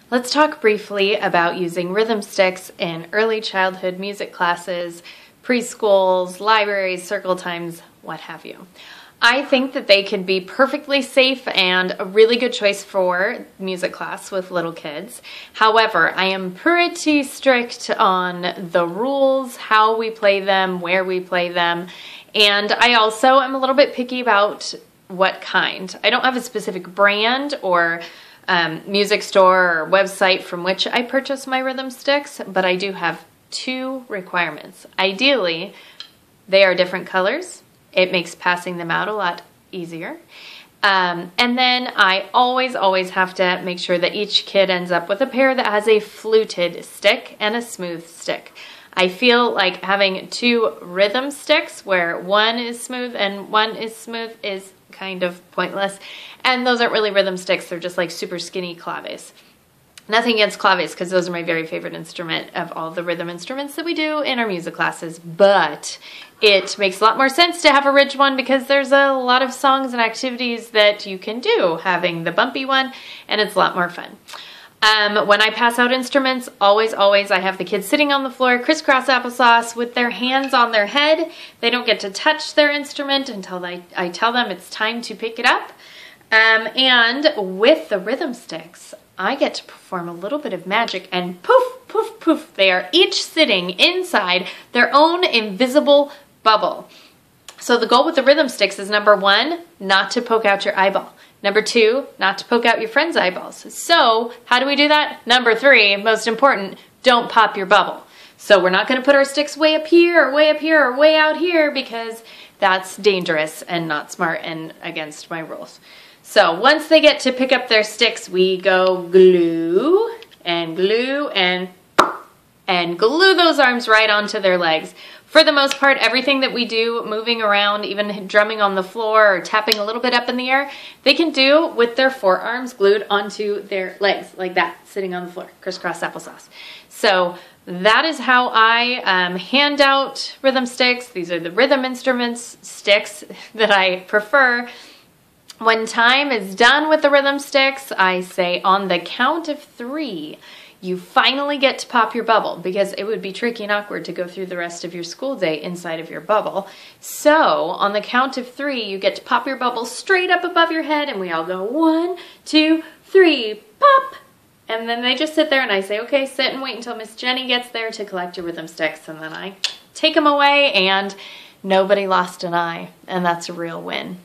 Let's talk briefly about using rhythm sticks in early childhood music classes, preschools, libraries, circle times, what have you. I think that they can be perfectly safe and a really good choice for music class with little kids. However, I am pretty strict on the rules, how we play them, where we play them, and I also am a little bit picky about what kind. I don't have a specific brand or music store or website from which I purchase my rhythm sticks, but I do have two requirements. Ideally, they are different colors. It makes passing them out a lot easier. And then I always have to make sure that each kid ends up with a pair that has a fluted stick and a smooth stick. I feel like having two rhythm sticks where one is smooth and one is smooth is kind of pointless. And those aren't really rhythm sticks, they're just like super skinny claves. Nothing against claves, because those are my very favorite instrument of all the rhythm instruments that we do in our music classes, but it makes a lot more sense to have a ridge one because there's a lot of songs and activities that you can do having the bumpy one, and it's a lot more fun. When I pass out instruments, always I have the kids sitting on the floor, crisscross applesauce, with their hands on their head. They don't get to touch their instrument until I tell them it's time to pick it up. And with the rhythm sticks, I get to perform a little bit of magic, and poof, poof, poof, they are each sitting inside their own invisible bubble. So the goal with the rhythm sticks is, number one, not to poke out your eyeball. Number two, not to poke out your friend's eyeballs. So how do we do that? Number three, most important, don't pop your bubble. So we're not going to put our sticks way up here or way up here or way out here, because that's dangerous and not smart and against my rules. So once they get to pick up their sticks, we go glue and glue and glue those arms right onto their legs. For the most part, everything that we do, moving around, even drumming on the floor or tapping a little bit up in the air, they can do with their forearms glued onto their legs, like that, sitting on the floor, crisscross applesauce. So that is how I hand out rhythm sticks. These are the rhythm instruments sticks that I prefer. When time is done with the rhythm sticks, I say on the count of three, you finally get to pop your bubble, because it would be tricky and awkward to go through the rest of your school day inside of your bubble. So on the count of three, you get to pop your bubble straight up above your head, and we all go 1, 2, 3, pop! And then they just sit there, and I say, okay, sit and wait until Miss Jenny gets there to collect your rhythm sticks, and then I take them away, and nobody lost an eye, and that's a real win.